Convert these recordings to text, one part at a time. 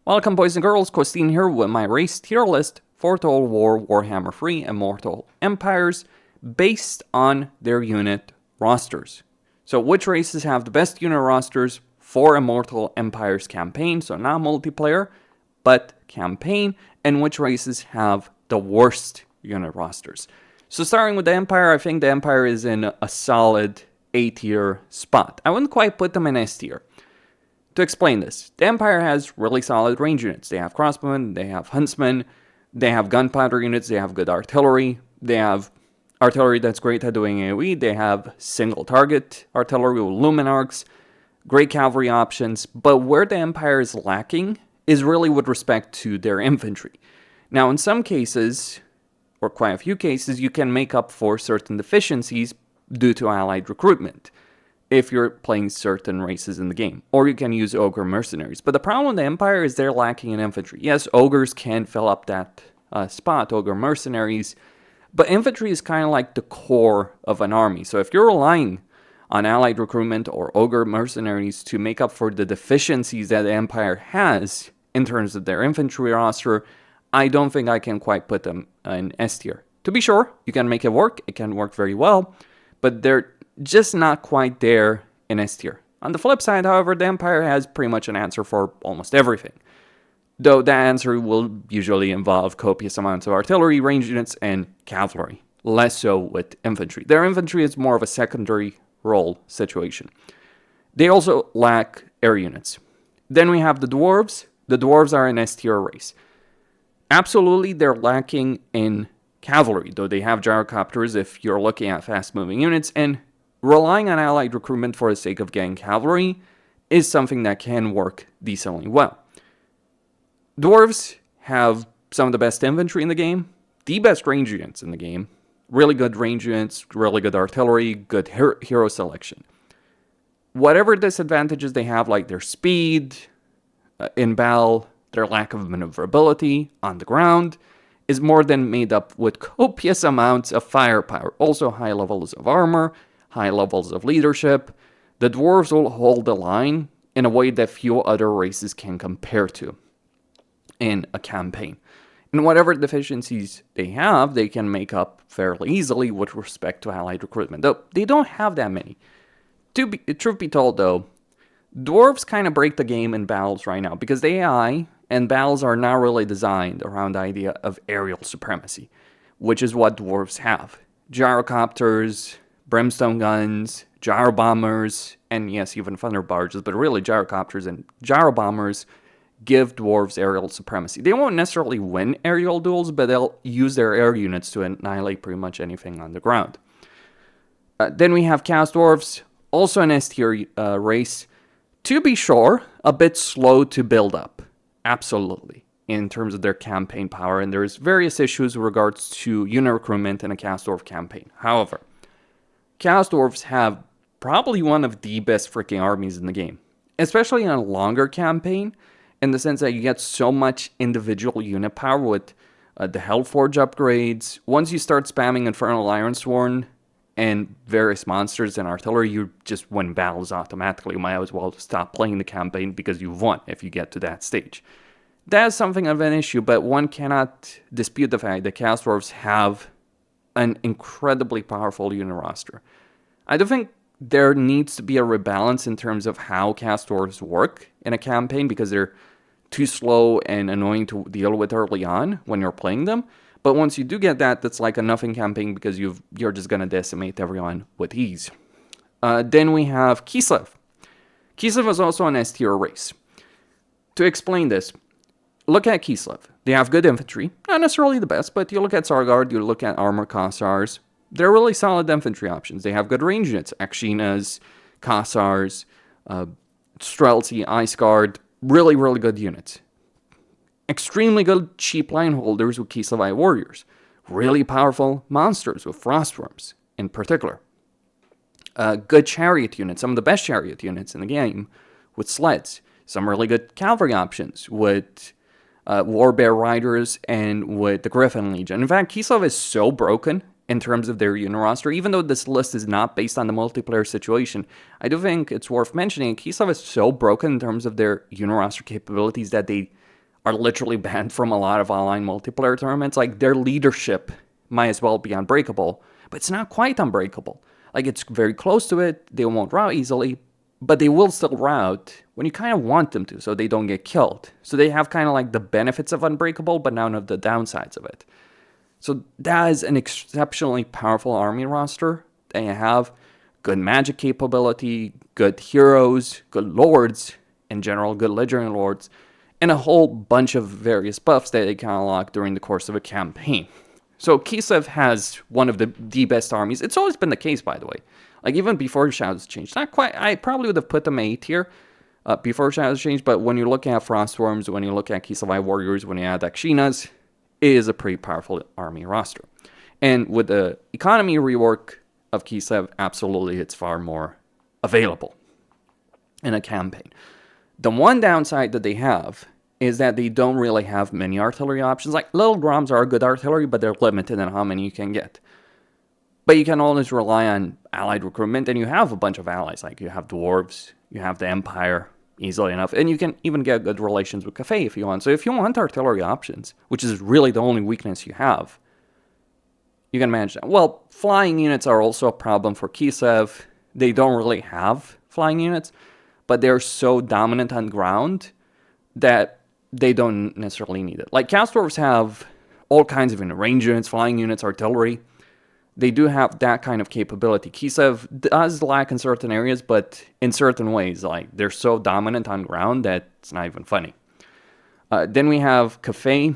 Welcome boys and girls, Costin here with my race tier list for Total War Warhammer 3 Immortal Empires based on their unit rosters. So which races have the best unit rosters for Immortal Empires campaign, so not multiplayer, but campaign, and which races have the worst unit rosters. So starting with the Empire, I think the Empire is in a solid A tier spot. I wouldn't quite put them in S tier. To explain this, the Empire has really solid range units. They have crossbowmen, they have huntsmen, they have gunpowder units, they have good artillery, they have artillery that's great at doing AoE, they have single target artillery with luminarcs, great cavalry options, but where the Empire is lacking is really with respect to their infantry. Now in some cases, or quite a few cases, you can make up for certain deficiencies due to allied recruitment if you're playing certain races in the game. Or you can use Ogre mercenaries. But the problem with the Empire is they're lacking in infantry. Yes, Ogres can fill up that spot, Ogre mercenaries, but infantry is kind of like the core of an army. So if you're relying on allied recruitment or Ogre mercenaries to make up for the deficiencies that the Empire has in terms of their infantry roster, I don't think I can quite put them in S tier. To be sure, you can make it can work very well, but they're just not quite there in S tier. On the flip side, however, the Empire has pretty much an answer for almost everything. Though that answer will usually involve copious amounts of artillery, range units, and cavalry. Less so with infantry. Their infantry is more of a secondary role situation. They also lack air units. Then we have the Dwarves. The Dwarves are an S tier race. Absolutely, they're lacking in cavalry, though they have gyrocopters if you're looking at fast-moving units, and relying on allied recruitment for the sake of getting cavalry is something that can work decently well. Dwarves have some of the best infantry in the game, the best range units in the game, really good range units, really good artillery, good hero selection. Whatever disadvantages they have, like their speed in battle, their lack of maneuverability on the ground, is more than made up with copious amounts of firepower, also high levels of armor, high levels of leadership. The Dwarves will hold the line in a way that few other races can compare to in a campaign. And whatever deficiencies they have, they can make up fairly easily with respect to allied recruitment, though they don't have that many. Truth be told, though, Dwarves kind of break the game in battles right now, because the AI and battles are not really designed around the idea of aerial supremacy, which is what Dwarves have. Gyrocopters, brimstone guns, gyro bombers, and yes, even thunder barges, but really gyrocopters and gyro bombers give Dwarves aerial supremacy. They won't necessarily win aerial duels, but they'll use their air units to annihilate pretty much anything on the ground. Then we have Chaos Dwarves, also an S tier race. To be sure, a bit slow to build up. Absolutely, in terms of their campaign power, and there's various issues with regards to unit recruitment in a Chaos Dwarf campaign. However, Chaos Dwarves have probably one of the best freaking armies in the game, especially in a longer campaign, in the sense that you get so much individual unit power with the Hellforge upgrades. Once you start spamming Infernal Ironsworn and various monsters and artillery, you just win battles automatically. You might as well stop playing the campaign because you've won if you get to that stage. That is something of an issue, but one cannot dispute the fact that Chaos Dwarves have an incredibly powerful unit roster. I do think there needs to be a rebalance in terms of how Chaos Dwarves work in a campaign, because they're too slow and annoying to deal with early on when you're playing them. But once you do get that, that's like a nothing campaign, because you're just going to decimate everyone with ease. Then we have Kislev. Kislev is also an S tier race. To explain this, look at Kislev. They have good infantry, not necessarily the best, but you look at Sargard, you look at Armor Kossars, they're really solid infantry options. They have good range units, Akshinas, Kossars, Streltsy, Ice Guard, really, really good units. Extremely good cheap line holders with Kislevite warriors. Really powerful monsters with Frostworms in particular. Good chariot units, some of the best chariot units in the game with sleds. Some really good cavalry options with Warbear Riders and with the Griffin Legion. In fact, Kislev is so broken in terms of their unit roster. Even though this list is not based on the multiplayer situation, I do think it's worth mentioning Kislev is so broken in terms of their unit roster capabilities that they are literally banned from a lot of online multiplayer tournaments. Like, their leadership might as well be unbreakable, but it's not quite unbreakable. Like, it's very close to it. They won't rout easily, but they will still rout when you kind of want them to, so they don't get killed. So they have kind of like the benefits of unbreakable, but none of the downsides of it. So that is an exceptionally powerful army roster. They have good magic capability, good heroes, good lords, in general, good legendary lords, and a whole bunch of various buffs that they can unlock during the course of a campaign. So Kislev has one of the best armies. It's always been the case, by the way. Like, even before Shadows changed. Not quite, I probably would have put them A tier before Shadows changed, but when you look at Frostworms, when you look at Kislev Warriors, when you add Dakshinas, it is a pretty powerful army roster. And with the economy rework of Kislev, absolutely it's far more available in a campaign. The one downside that they have is that they don't really have many artillery options. Like, Little Groms are good artillery, but they're limited in how many you can get. But you can always rely on allied recruitment, and you have a bunch of allies. Like, you have Dwarves, you have the Empire, easily enough. And you can even get good relations with Cathay if you want. So if you want artillery options, which is really the only weakness you have, you can manage that. Well, flying units are also a problem for Kislev. They don't really have flying units, but they're so dominant on ground that they don't necessarily need it. Like, Chaos Dwarves have all kinds of range units, flying units, artillery. They do have that kind of capability. Kislev does lack in certain areas, but in certain ways, like, they're so dominant on ground that it's not even funny. Then we have Cathay.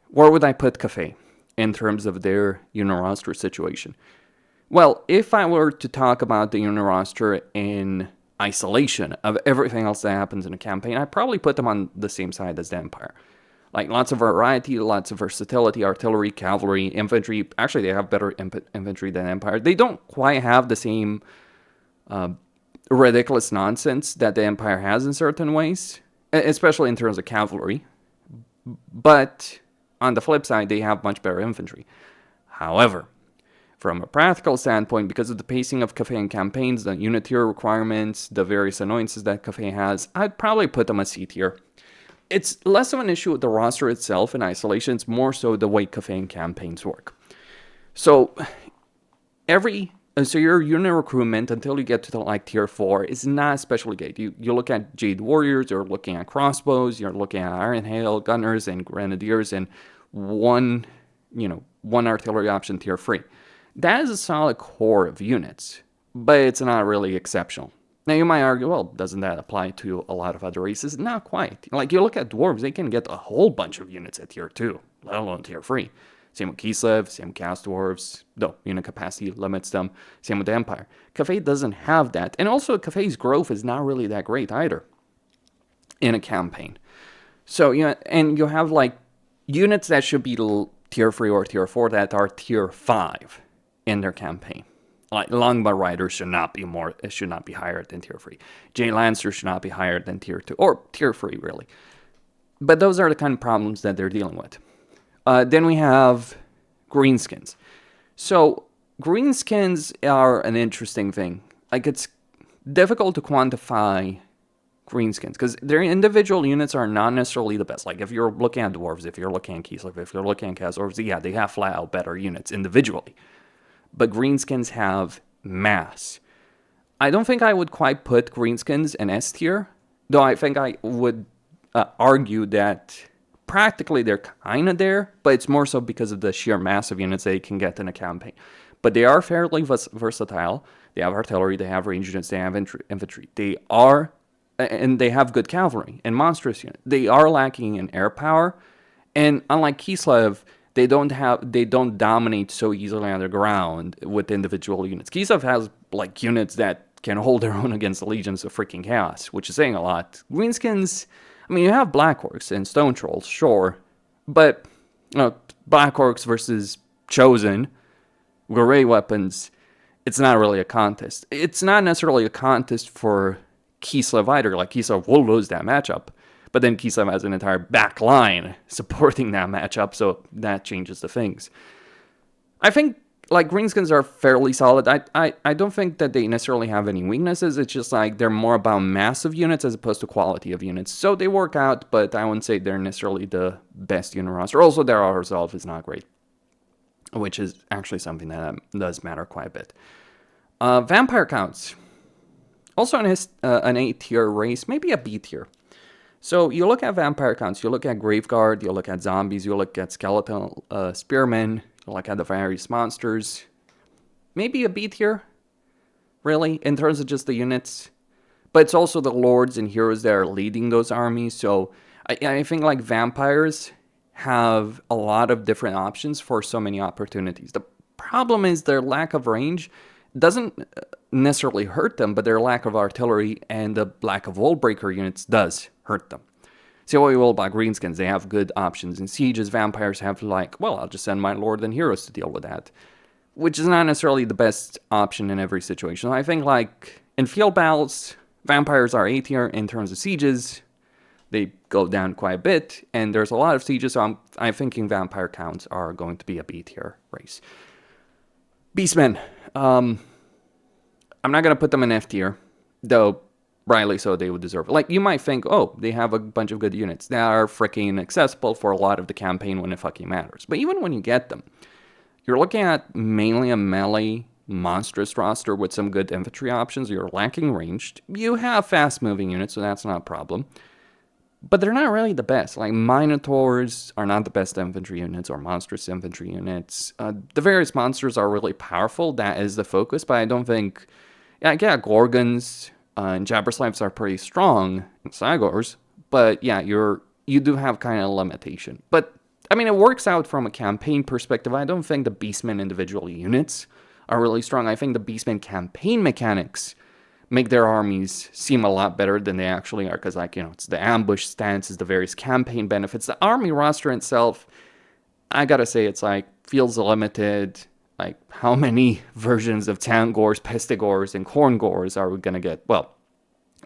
Where would I put Cathay in terms of their Uniroster situation? Well, if I were to talk about the Uniroster in isolation of everything else that happens in a campaign, I'd probably put them on the same side as the Empire. Like, lots of variety, lots of versatility, artillery, cavalry, infantry. Actually, they have better infantry than Empire. They don't quite have the same ridiculous nonsense that the Empire has in certain ways, especially in terms of cavalry. But on the flip side, they have much better infantry. However, from a practical standpoint, because of the pacing of Cathay campaigns, the unit tier requirements, the various annoyances that Cathay has, I'd probably put them a C tier. It's less of an issue with the roster itself in isolation. It's more so the way Cathay campaigns work. So your unit recruitment until you get to the like tier 4 is not especially good. You look at Jade Warriors, you're looking at crossbows, you're looking at Iron Hail Gunners and Grenadiers, and one artillery option tier 3. That is a solid core of units, but it's not really exceptional. Now, you might argue, well, doesn't that apply to a lot of other races? Not quite. Like, you look at Dwarves, they can get a whole bunch of units at tier 2, let alone tier 3. Same with Kislev, same with Chaos Dwarves, though unit capacity limits them. Same with the Empire. Cathay doesn't have that. And also, Cathay's growth is not really that great either in a campaign. So, and you have, like, units that should be tier 3 or tier 4 that are tier 5 in their campaign. Like, Longbow Riders should not be higher than tier 3. Jay Lancer should not be higher than tier 2, or tier 3, really. But those are the kind of problems that they're dealing with. Then we have Greenskins. So, Greenskins are an interesting thing. Like, it's difficult to quantify Greenskins, because their individual units are not necessarily the best. Like, if you're looking at Dwarves, if you're looking at Kislev, if you're looking at Chaos Dwarves, yeah, they have flat out better units individually. But Greenskins have mass. I don't think I would quite put Greenskins in S tier, though I think I would argue that practically they're kind of there, but it's more so because of the sheer mass of units they can get in a campaign. But they are fairly versatile. They have artillery, they have range units, they have infantry. And they have good cavalry and monstrous units. They are lacking in air power, and unlike Kislev, they don't dominate so easily on the ground with individual units. Kislev has, like, units that can hold their own against the legions of freaking chaos, which is saying a lot. Greenskins, I mean, you have Black Orcs and Stone Trolls, sure, but Black Orcs versus Chosen, Gray weapons, it's not really a contest. It's not necessarily a contest for Kislev either. Like, Kislev will lose that matchup. But then Kislev has an entire back line supporting that matchup, so that changes the things. I think like, Greenskins are fairly solid. I don't think that they necessarily have any weaknesses. It's just like they're more about mass of units as opposed to quality of units. So they work out, but I wouldn't say they're necessarily the best unit roster. Also, their resolve is not great, which is actually something that does matter quite a bit. Vampire counts. Also an A tier race, maybe a B tier. So you look at vampire counts, you look at Graveguard, you look at zombies, you look at skeletal spearmen, you look at the various monsters. Maybe a B tier, really, in terms of just the units. But it's also the lords and heroes that are leading those armies. So I think like vampires have a lot of different options for so many opportunities. The problem is their lack of range doesn't necessarily hurt them, but their lack of artillery and the lack of wall breaker units does hurt them. See what we will about Greenskins. They have good options in sieges. Vampires have like, well, I'll just send my lord and heroes to deal with that, which is not necessarily the best option in every situation. I think like in field battles, vampires are A tier. In terms of sieges, they go down quite a bit, and there's a lot of sieges, so I'm thinking vampire counts are going to be a B tier race. Beastmen. I'm not going to put them in F tier, though rightly so, they would deserve it. Like, you might think, oh, they have a bunch of good units that are freaking accessible for a lot of the campaign when it fucking matters. But even when you get them, you're looking at mainly a melee monstrous roster with some good infantry options. You're lacking ranged. You have fast-moving units, so that's not a problem. But they're not really the best. Like, Minotaurs are not the best infantry units or monstrous infantry units. The various monsters are really powerful. That is the focus, but I don't think... Yeah, Gorgons and Jabberslives are pretty strong, and Cygors, but yeah, you do have kind of a limitation. But, I mean, it works out from a campaign perspective. I don't think the Beastmen individual units are really strong. I think the Beastmen campaign mechanics make their armies seem a lot better than they actually are, because, like, you know, it's the ambush stances, the various campaign benefits. The army roster itself, I gotta say, it's like, feels limited. Like, how many versions of Tangors, Pestigors, and Korngors are we gonna get? Well,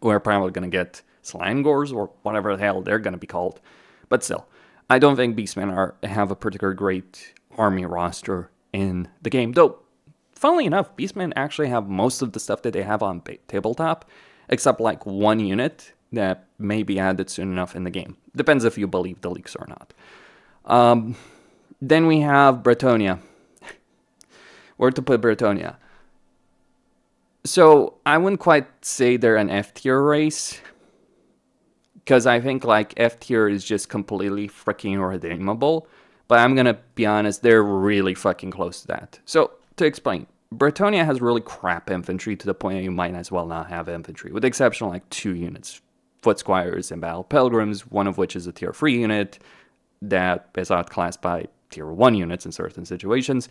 we're probably gonna get Slangors, or whatever the hell they're gonna be called. But still, I don't think Beastmen have a particularly great army roster in the game. Though, funnily enough, Beastmen actually have most of the stuff that they have on tabletop, except like one unit that may be added soon enough in the game. Depends if you believe the leaks or not. Then we have Bretonnia. Where to put Bretonnia? So, I wouldn't quite say they're an F tier race, because I think like F tier is just completely freaking redeemable. But I'm gonna be honest, they're really fucking close to that. So, to explain, Bretonnia has really crap infantry to the point that you might as well not have infantry, with the exception of like 2 units. Foot Squires and Battle Pilgrims, one of which is a tier 3 unit that is outclassed by tier 1 units in certain situations.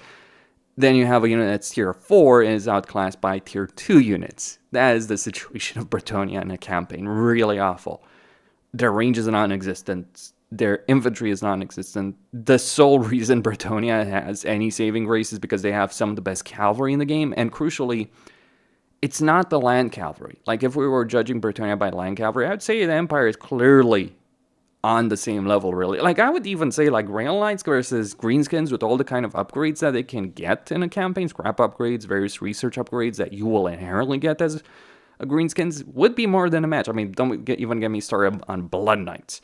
Then you have a unit that's tier 4 and is outclassed by tier 2 units. That is the situation of Bretonnia in a campaign. Really awful. Their range is non-existent. Their infantry is non-existent. The sole reason Bretonnia has any saving grace is because they have some of the best cavalry in the game. And crucially, it's not the land cavalry. Like, if we were judging Bretonnia by land cavalry, I'd say the Empire is clearly on the same level, really. Like, I would even say, like, Rail Knights versus Greenskins with all the kind of upgrades that they can get in a campaign, scrap upgrades, various research upgrades that you will inherently get as a Greenskins, would be more than a match. I mean, don't even get me started on Blood Knights.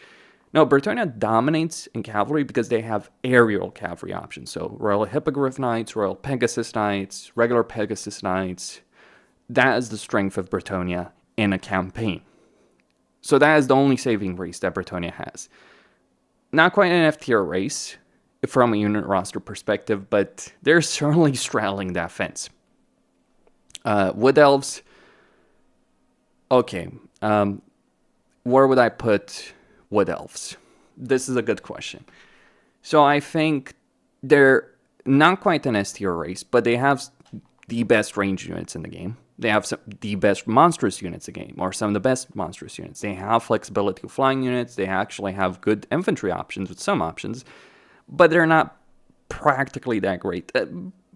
No, Bretonnia dominates in cavalry because they have aerial cavalry options. So, Royal Hippogriff Knights, Royal Pegasus Knights, regular Pegasus Knights. That is the strength of Bretonnia in a campaign. So that is the only saving grace that Bretonnia has. Not quite an F-tier race from a unit roster perspective, but they're certainly straddling that fence. Wood Elves. Okay. Where would I put Wood Elves? This is a good question. So I think they're not quite an S-tier race, but they have the best range units in the game. They have the best monstrous units in the game, or some of the best monstrous units. They have flexibility of flying units. They actually have good infantry options with some options, but they're not practically that great.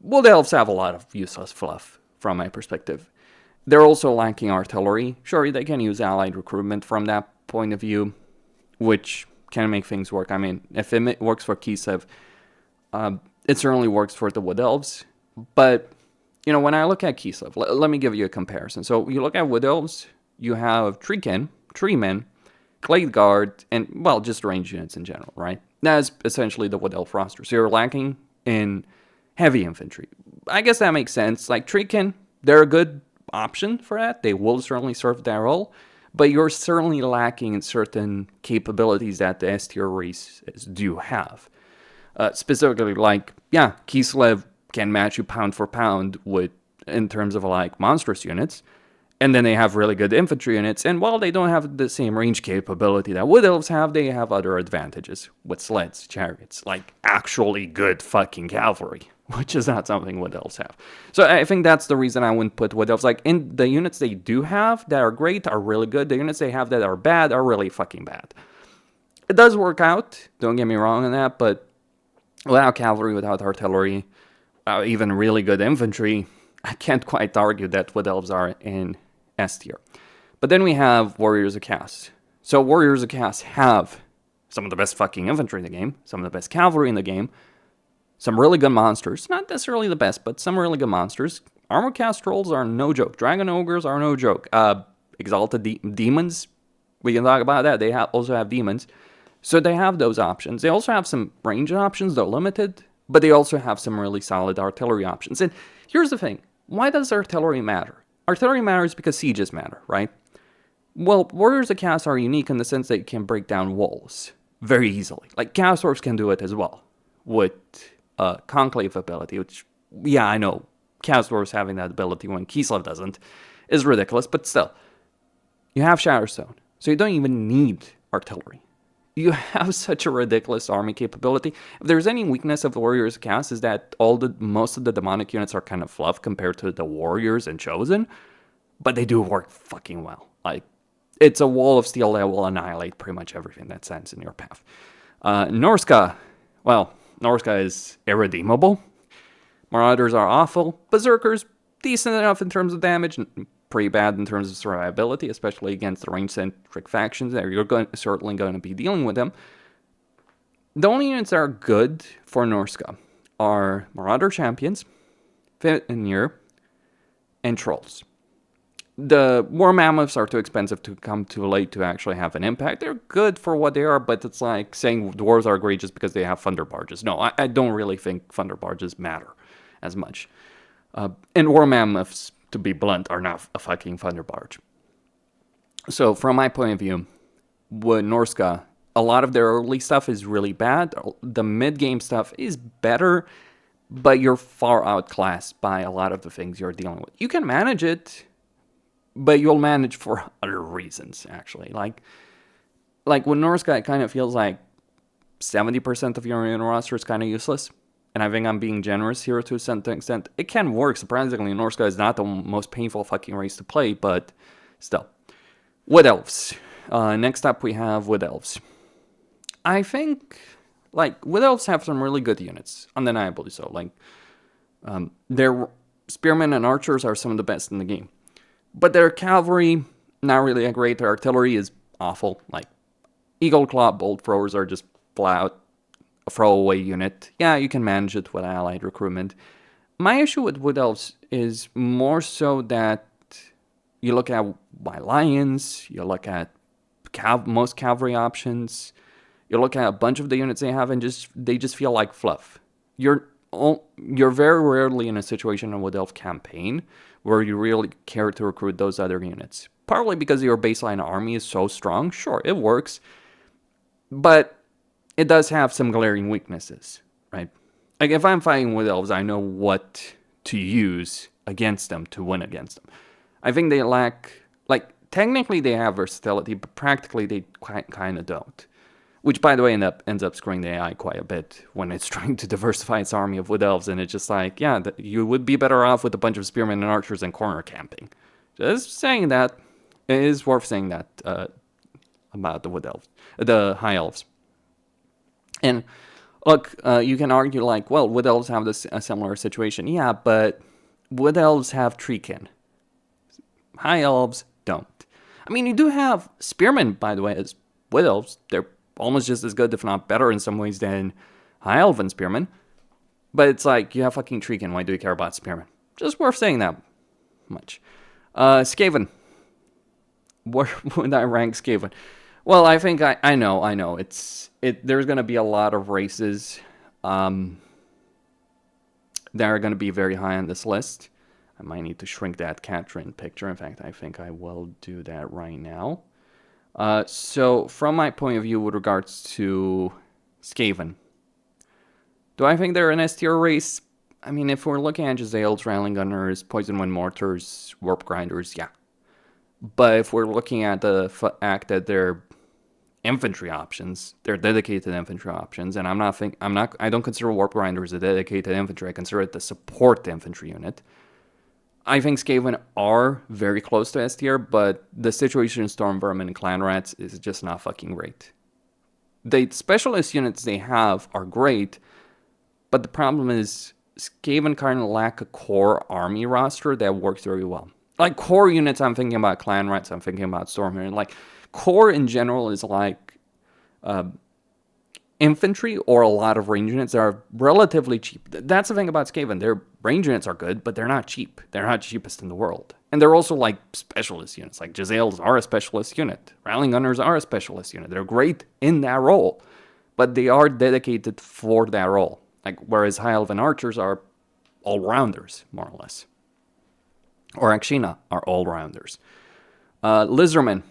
Wood Elves have a lot of useless fluff, from my perspective. They're also lacking artillery. Sure, they can use allied recruitment from that point of view, which can make things work. I mean, if it works for Kislev, it certainly works for the Wood Elves. But, you know, when I look at Kislev, let me give you a comparison. So you look at Wood Elves, you have Treekin, Treemen, Glade Guard, and, well, just range units in general, right? That's essentially the Wood Elf roster. So you're lacking in heavy infantry. I guess that makes sense. Like, Treekin, they're a good option for that. They will certainly serve that role. But you're certainly lacking in certain capabilities that the S tier races do have. Specifically, like, yeah, Kislev can match you pound for pound with, in terms of like monstrous units. And then they have really good infantry units. And while they don't have the same range capability that Wood Elves have, they have other advantages with sleds, chariots, like actually good fucking cavalry, which is not something Wood Elves have. So I think that's the reason I wouldn't put Wood Elves. Like, in the units they do have that are great are really good. The units they have that are bad are really fucking bad. It does work out, don't get me wrong on that, but without cavalry, without artillery, even really good infantry, I can't quite argue that Wood Elves are in S tier. But then we have Warriors of Chaos. So Warriors of Chaos have some of the best fucking infantry in the game, some of the best cavalry in the game, some really good monsters. Not necessarily the best, but some really good monsters. Armor cast trolls are no joke. Dragon ogres are no joke. Exalted demons, we can talk about that. They also have demons. So they have those options. They also have some range options, though limited, but they also have some really solid artillery options. And here's the thing. Why does artillery matter? Artillery matters because sieges matter, right? Well, Warriors of Chaos are unique in the sense that you can break down walls very easily. Like, Chaos Dwarfs can do it as well with Conclave ability, which, yeah, I know, Chaos Dwarfs having that ability when Kislev doesn't is ridiculous, but still. You have Shatterstone, so you don't even need artillery. You have such a ridiculous army capability. If there's any weakness of the Warriors of Chaos, is that most of the demonic units are kind of fluff compared to the Warriors and Chosen, but they do work fucking well. Like, it's a wall of steel that will annihilate pretty much everything that stands in your path. Norska, well, Norska is irredeemable. Marauders are awful. Berserkers, decent enough in terms of damage, pretty bad in terms of survivability, especially against the range-centric factions. You're certainly going to be dealing with them. The only units that are good for Norska are Marauder Champions, Fenrir, and Trolls. The War Mammoths are too expensive to come too late to actually have an impact. They're good for what they are, but it's like saying Dwarves are great just because they have Thunder Barges. No, I don't really think Thunder Barges matter as much. And War Mammoths, to be blunt, are not a fucking Thunder Barge. So from my point of view, with Norska, a lot of their early stuff is really bad. The mid-game stuff is better, but you're far outclassed by a lot of the things you're dealing with. You can manage it, but you'll manage for other reasons, actually. Like with Norska, it kind of feels like 70% of your unit roster is kind of useless. And I think I'm being generous here to a certain extent. It can work, surprisingly. Norska is not the most painful fucking race to play, but still. Wood Elves. Next up, we have Wood Elves. I think, like, Wood Elves have some really good units, undeniably so. Like, their Spearmen and Archers are some of the best in the game. But their cavalry, not really that great. Their artillery is awful. Like, Eagle Claw bolt throwers are just flat out a throwaway unit. Yeah, you can manage it with allied recruitment. My issue with Wood Elves is more so that you look at White Lions, you look at most cavalry options, you look at a bunch of the units they have, and they just feel like fluff. You're very rarely in a situation in a Wood Elf campaign where you really care to recruit those other units. Partly because your baseline army is so strong. Sure, it works. But it does have some glaring weaknesses, right? Like, if I'm fighting Wood Elves, I know what to use against them to win against them. I think they lack, like, technically they have versatility, but practically they kind of don't. Which, by the way, ends up screwing the AI quite a bit when it's trying to diversify its army of Wood Elves, and it's just like, yeah, you would be better off with a bunch of Spearmen and Archers and corner camping. Just saying that. It is worth saying that about the Wood Elves, the High Elves. And look, you can argue like, well, Wood Elves have a similar situation. Yeah, but Wood Elves have Treekin. High Elves don't. I mean, you do have Spearmen, by the way, as Wood Elves. They're almost just as good, if not better in some ways, than High Elven Spearmen. But it's like, you have fucking Treekin, why do you care about Spearman? Just worth saying that much. Skaven. Where would I rank Skaven? Well, I think I know. There's going to be a lot of races that are going to be very high on this list. I might need to shrink that Catherine picture. In fact, I think I will do that right now. So, from my point of view with regards to Skaven, do I think they're an S tier race? I mean, if we're looking at just Elves, Railing Gunners, Poison Wind Mortars, Warp Grinders, yeah. But if we're looking at the fact that they're infantry options, they're dedicated infantry options, and I don't consider Warp Grinders a dedicated infantry. I consider it the support infantry unit. I think Skaven are very close to S tier, but the situation in Storm Vermin and Clan Rats is just not fucking great. The specialist units they have are great, but the problem is Skaven kind of lack a core army roster that works very well. Like, core units, I'm thinking about Clan Rats, I'm thinking about Storm Vermin. Like, core in general is like infantry or a lot of range units that are relatively cheap. That's the thing about Skaven. Their range units are good, but they're not cheap. They're not cheapest in the world. And they're also like specialist units. Like Jezzails are a specialist unit. Railing Gunners are a specialist unit. They're great in that role, but they are dedicated for that role. Like, whereas High Elven Archers are all-rounders, more or less. Or Akshina are all-rounders. Lizardmen.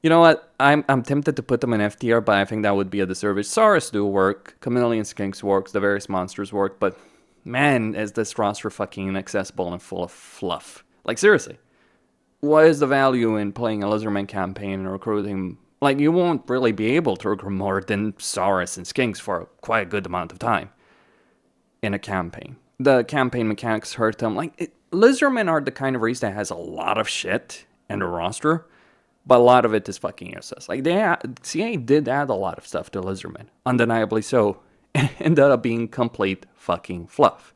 You know what? I'm tempted to put them in F tier, but I think that would be a disservice. Saurus do work. Chameleon Skinks works. The various monsters work. But, man, is this roster fucking inaccessible and full of fluff. Like, seriously. What is the value in playing a Lizardman campaign and recruiting? Like, you won't really be able to recruit more than Saurus and Skinks for quite a good amount of time in a campaign. The campaign mechanics hurt them. Like, Lizardmen are the kind of race that has a lot of shit in the roster, but a lot of it is fucking useless. Like, CA did add a lot of stuff to Lizardmen, undeniably so. It ended up being complete fucking fluff.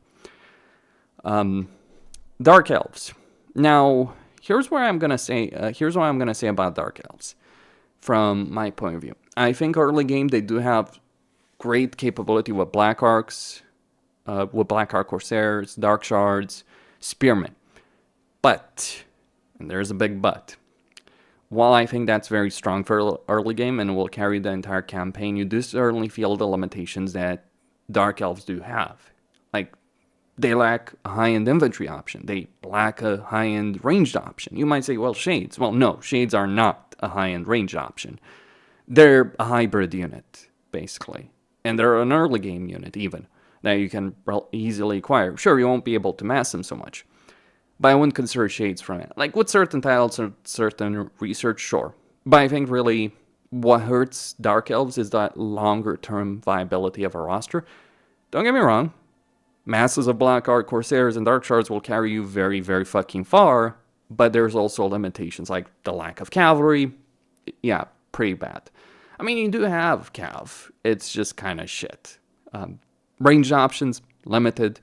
Dark Elves. Now, here's what I'm gonna say about Dark Elves. From my point of view, I think early game they do have great capability with Black Arcs, with Black Arc Corsairs, Dark Shards, Spearmen. But, and there's a big but, while I think that's very strong for early game and will carry the entire campaign, you do certainly feel the limitations that Dark Elves do have. Like, they lack a high-end infantry option. They lack a high-end ranged option. You might say, well, Shades. Well, no, Shades are not a high-end ranged option. They're a hybrid unit, basically. And they're an early game unit, even, that you can easily acquire. Sure, you won't be able to mass them so much, but I wouldn't consider Shades from it. Like, with certain titles or certain research, sure. But I think really what hurts Dark Elves is that longer-term viability of a roster. Don't get me wrong. Masses of Black Arc Corsairs and Dark Shards will carry you very, very fucking far, but there's also limitations, like the lack of cavalry. Yeah, pretty bad. I mean, you do have cav. It's just kind of shit. Ranged options, limited.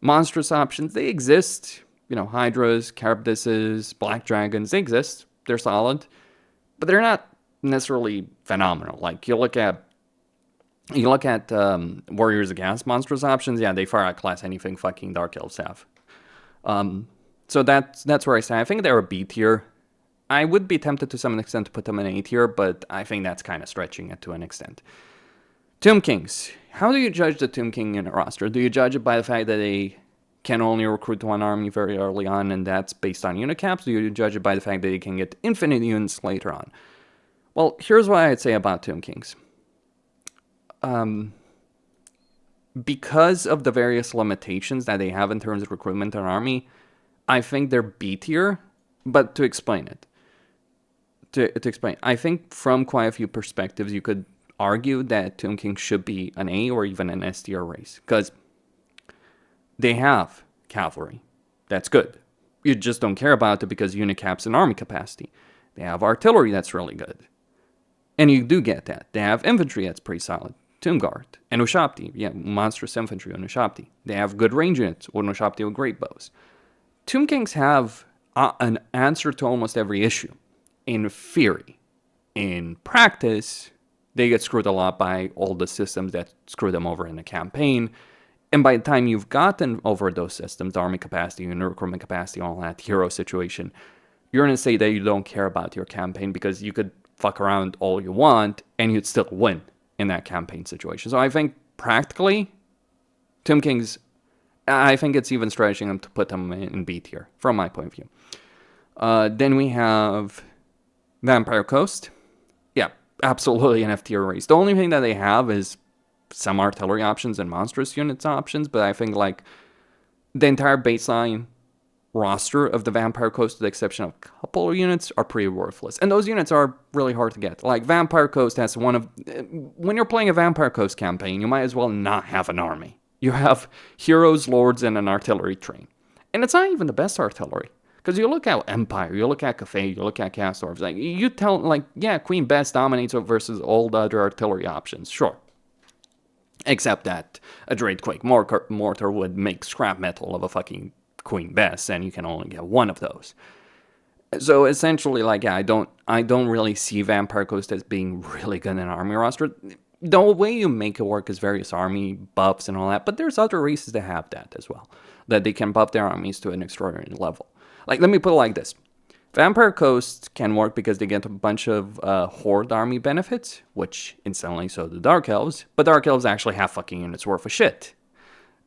Monstrous options, they exist. You know, Hydras, Carapaces, Black Dragons, they exist. They're solid. But they're not necessarily phenomenal. Like, you look at Warriors Against monstrous options, yeah, they far outclass anything fucking Dark Elves have. So that's where I stand. I think they're a B tier. I would be tempted to some extent to put them in A tier, but I think that's kind of stretching it to an extent. Tomb Kings. How do you judge the Tomb King in a roster? Do you judge it by the fact that they can only recruit one army very early on, and that's based on unit caps? Do you judge it by the fact that they can get infinite units later on? Well, here's what I'd say about Tomb Kings. Because of the various limitations that they have in terms of recruitment and army, I think they're B tier. But to explain it, I think from quite a few perspectives, you could argue that Tomb King should be an A or even an S tier race, because they have cavalry. That's good. You just don't care about it because unit caps and army capacity. They have artillery that's really good. And you do get that. They have infantry that's pretty solid. Tomb Guard and Ushapti. Yeah, monstrous infantry on Ushapti. They have good range units on Ushapti with great bows. Tomb Kings have an answer to almost every issue. In theory. In practice, They get screwed a lot by all the systems that screw them over in the campaign. And by the time you've gotten over those systems, the army capacity, your recruitment capacity, all that hero situation, you're going to say that you don't care about your campaign because you could fuck around all you want and you'd still win in that campaign situation. So I think practically, Tomb Kings, I think it's even stretching them to put them in B tier, from my point of view. Then we have Vampire Coast. Yeah, absolutely an F tier race. The only thing that they have is some artillery options and monstrous units options, but I think like the entire baseline roster of the Vampire Coast, with the exception of a couple of units, are pretty worthless. And those units are really hard to get. Like Vampire Coast has when you're playing a Vampire Coast campaign, you might as well not have an army. You have heroes, lords, and an artillery train. And it's not even the best artillery. Because you look at Empire, you look at Cathay, you look at Dwarves, like you tell, like, yeah, Queen Bess dominates versus all the other artillery options, sure. Except that a Dradequake mortar would make scrap metal of a fucking Queen Bess, and you can only get one of those. So essentially, like, yeah, I don't really see Vampire Coast as being really good in an army roster. The way you make it work is various army buffs and all that, but there's other races that have that as well, that they can buff their armies to an extraordinary level. Like, let me put it like this. Vampire Coast can work because they get a bunch of Horde army benefits, which incidentally so do Dark Elves, but Dark Elves actually have fucking units worth of shit.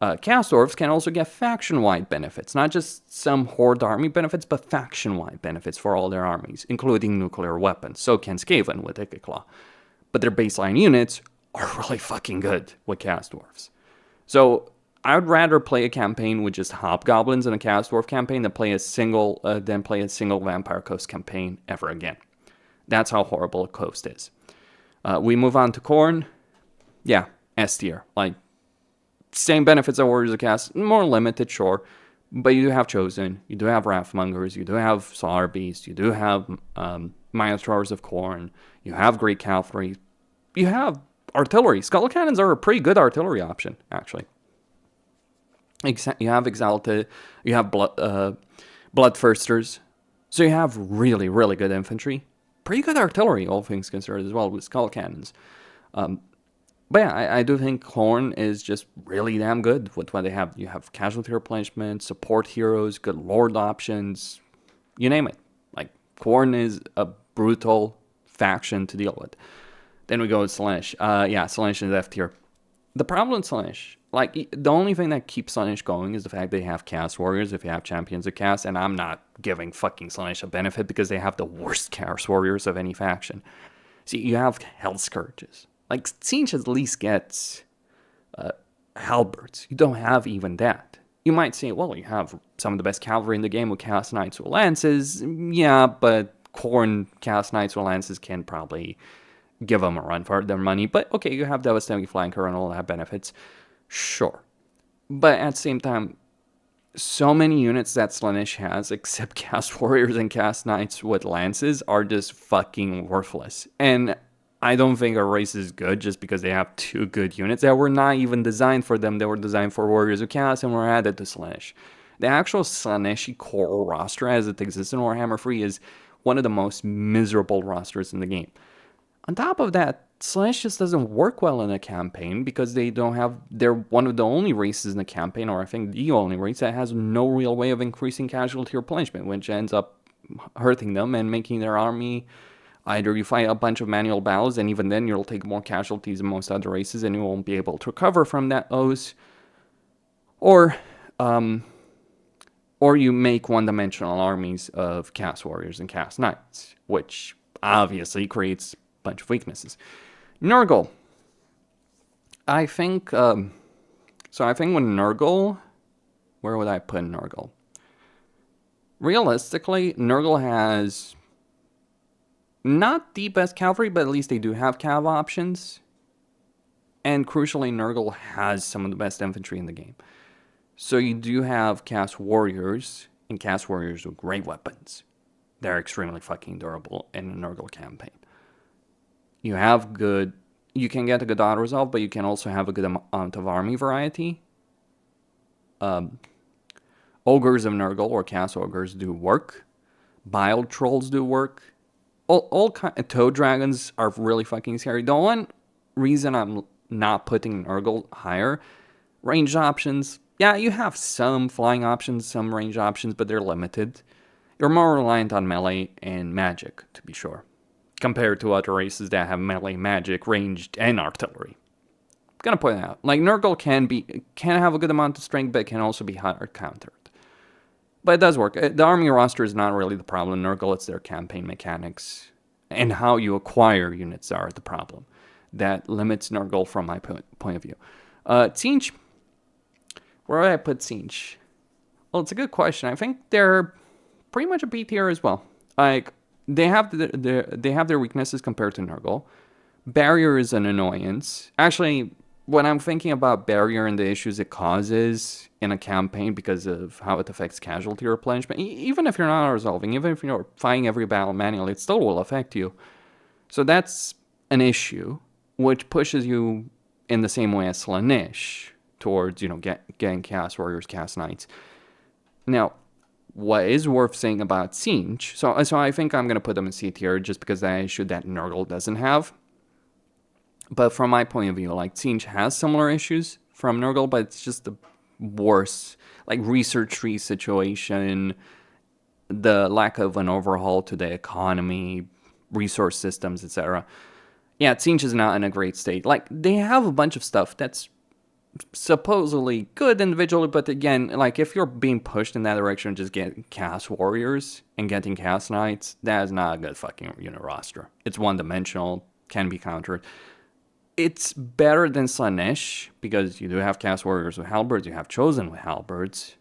Dwarves can also get faction-wide benefits, not just some Horde army benefits, but faction-wide benefits for all their armies, including nuclear weapons. So can Skaven with Ikiclaw. But their baseline units are really fucking good with Dwarves. So I would rather play a campaign with just hobgoblins in a Dwarf campaign than play a single Vampire Coast campaign ever again. That's how horrible a Coast is. We move on to Khorne. Yeah, S tier. Like, same benefits as Warriors of Chaos, more limited, sure. But you do have Chosen, you do have Wrathmongers, you do have Solar Beasts, you do have Minotars of Khorne, you have Great Cavalry, you have artillery. Skull Cannons are a pretty good artillery option, actually. You have Exalted, you have Bloodthirsters, so you have really, really good infantry. Pretty good artillery, all things considered, as well, with Skull Cannons. But yeah, I do think Khorne is just really damn good with what they have. You have casualty replenishment, support heroes, good lord options, you name it. Like, Khorne is a brutal faction to deal with. Then we go with Slaanesh. Slaanesh is F tier. The problem with Slaanesh, like, the only thing that keeps Slaanesh going is the fact they have Chaos Warriors, if you have Champions of Chaos, and I'm not giving fucking Slaanesh a benefit because they have the worst Chaos Warriors of any faction. See, you have Hell Scourges. Like, Tzeentch at least gets halberds. You don't have even that. You might say, well, you have some of the best cavalry in the game with Chaos Knights with Lances. Yeah, but Khorne Chaos Knights with Lances can probably give them a run for their money. But, okay, you have Devastating Flanker and all that benefits. Sure. But at the same time, so many units that Slaanesh has, except Chaos Warriors and Chaos Knights with Lances, are just fucking worthless. And I don't think a race is good just because they have two good units that were not even designed for them. They were designed for Warriors of Chaos and were added to Slaanesh. The actual Slaaneshi core roster as it exists in Warhammer 3 is one of the most miserable rosters in the game. On top of that, Slaanesh just doesn't work well in a campaign because they're one of the only races in the campaign, or I think the only race, that has no real way of increasing casualty replenishment, which ends up hurting them and making their army. Either you fight a bunch of manual battles, and even then you'll take more casualties than most other races, and you won't be able to recover from those. Or you make one-dimensional armies of Chaos Warriors and Chaos Knights, which obviously creates a bunch of weaknesses. Nurgle. I think with Nurgle, where would I put Nurgle? Realistically, Nurgle has not the best cavalry, but at least they do have cav options. And crucially, Nurgle has some of the best infantry in the game. So you do have Chaos Warriors, and Chaos Warriors with great weapons. They're extremely fucking durable in a Nurgle campaign. You can get a good auto resolve, but you can also have a good amount of army variety. Ogres of Nurgle, or Chaos Ogres, do work. Bile Trolls do work. toad dragons are really fucking scary. The one reason I'm not putting Nurgle higher, range options. Yeah, you have some flying options, some range options, but they're limited. You're more reliant on melee and magic, to be sure, compared to other races that have melee, magic, ranged, and artillery. Gonna point out, like Nurgle can have a good amount of strength, but it can also be hard countered. But it does work. The army roster is not really the problem. Nurgle, it's their campaign mechanics and how you acquire units are the problem. That limits Nurgle from my point of view. Tzeentch, where do I put Tzeentch? Well, it's a good question. I think they're pretty much a B tier as well. Like they have their weaknesses compared to Nurgle. Barrier is an annoyance. Actually, when I'm thinking about barrier and the issues it causes in a campaign because of how it affects casualty replenishment, even if you're not resolving, even if you're fighting every battle manually, it still will affect you. So that's an issue, which pushes you in the same way as Slaanesh towards, getting Chaos Warriors, Chaos Knights. Now, what is worth saying about Tzeentch, so I think I'm going to put them in C tier just because that issue that Nurgle doesn't have. But from my point of view, like, Tzeentch has similar issues from Nurgle, but it's just the worse, like, research tree situation, the lack of an overhaul to the economy, resource systems, etc. Yeah, Tzeentch is not in a great state. Like, they have a bunch of stuff that's supposedly good individually, but again, like, if you're being pushed in that direction, just get Chaos Warriors and getting Chaos Knights, that is not a good fucking unit roster. It's one-dimensional, can be countered. It's better than Slaanesh, because you do have Chaos Warriors with Halberds, you have Chosen with Halberds.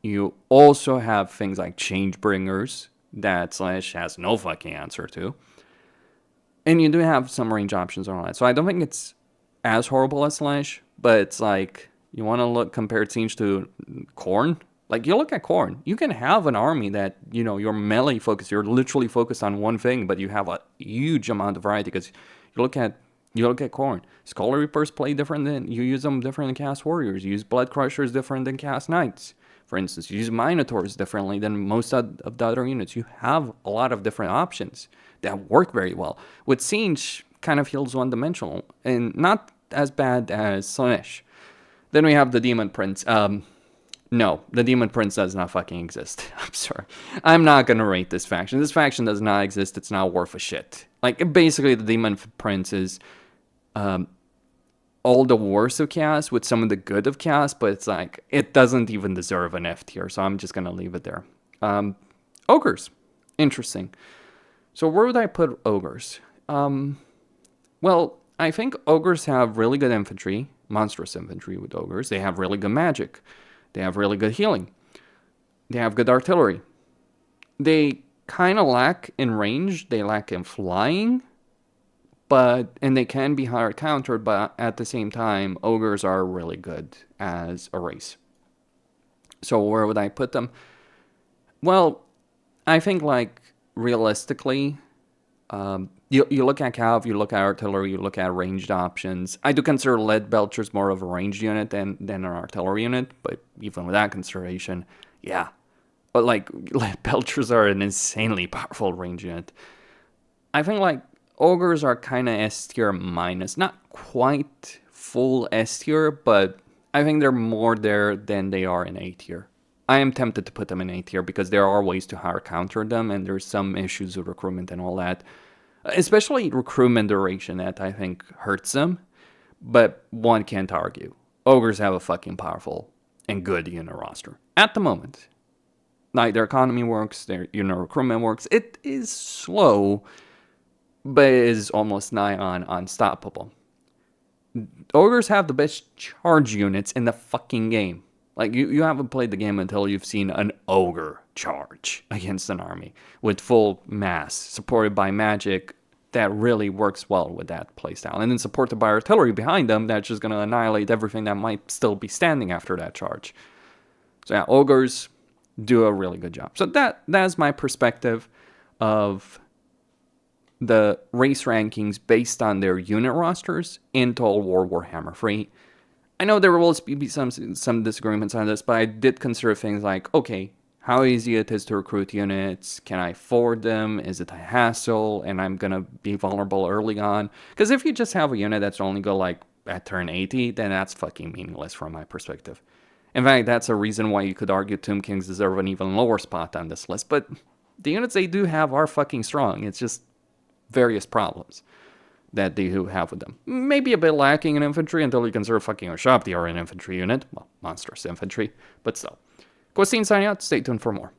You also have things like Changebringers that Slaanesh has no fucking answer to. And you do have some range options on that. So I don't think it's as horrible as Slaanesh, but it's like, you want to compare Tzeentch to Khorne? Like, you look at Khorne, you can have an army that, you're melee focused, you're literally focused on one thing, but you have a huge amount of variety, because you look at Khorne. Scholar Reapers play different than, you use them different than Chaos Warriors. You use Blood Crushers different than Chaos Knights. For instance, you use Minotaurs differently than most of the other units. You have a lot of different options that work very well. With Tzeentch, kind of feels one-dimensional, and not as bad as Slaanesh. Then we have the Demon Prince. No, the Demon Prince does not fucking exist. I'm sorry. I'm not gonna rate this faction. This faction does not exist. It's not worth a shit. Like, basically, the Demon Prince is all the worst of Chaos with some of the good of Chaos, but it's like, it doesn't even deserve an F tier, so I'm just gonna leave it there. Ogres. Interesting. So where would I put Ogres? Well, I think Ogres have really good infantry, monstrous infantry with Ogres. They have really good magic. They have really good healing. They have good artillery. They kind of lack in range. They lack in flying. And they can be hard countered, but at the same time, Ogres are really good as a race. So where would I put them? Well, I think, like, realistically, you look at Cav, you look at artillery, you look at ranged options. I do consider Lead Belchers more of a ranged unit than an artillery unit, but even with that consideration, yeah. But, like, Lead Belchers are an insanely powerful ranged unit. I think, like, Ogres are kind of S tier minus. Not quite full S tier, but I think they're more there than they are in A tier. I am tempted to put them in A tier because there are ways to hard counter them, and there's some issues with recruitment and all that. Especially recruitment duration that I think hurts them, but one can't argue. Ogres have a fucking powerful and good unit roster at the moment. Like, their economy works, their unit recruitment works. It is slow, but it is almost nigh on unstoppable. Ogres have the best charge units in the fucking game. Like, you haven't played the game until you've seen an ogre charge against an army with full mass, supported by magic that really works well with that playstyle. And then supported by artillery behind them that's just going to annihilate everything that might still be standing after that charge. So yeah, Ogres do a really good job. So that's my perspective of the race rankings based on their unit rosters in Total War Warhammer 3. I know there will be some disagreements on this, but I did consider things like, okay, how easy it is to recruit units. Can I afford them? Is it a hassle? And I'm going to be vulnerable early on. Because if you just have a unit that's only go like at turn 80, then that's fucking meaningless from my perspective. In fact, that's a reason why you could argue Tomb Kings deserve an even lower spot on this list. But the units they do have are fucking strong. It's just various problems that they do have with them. Maybe a bit lacking in infantry until you consider fucking Yolosapien are an infantry unit. Well, monstrous infantry, but still. Questine signing out. Stay tuned for more.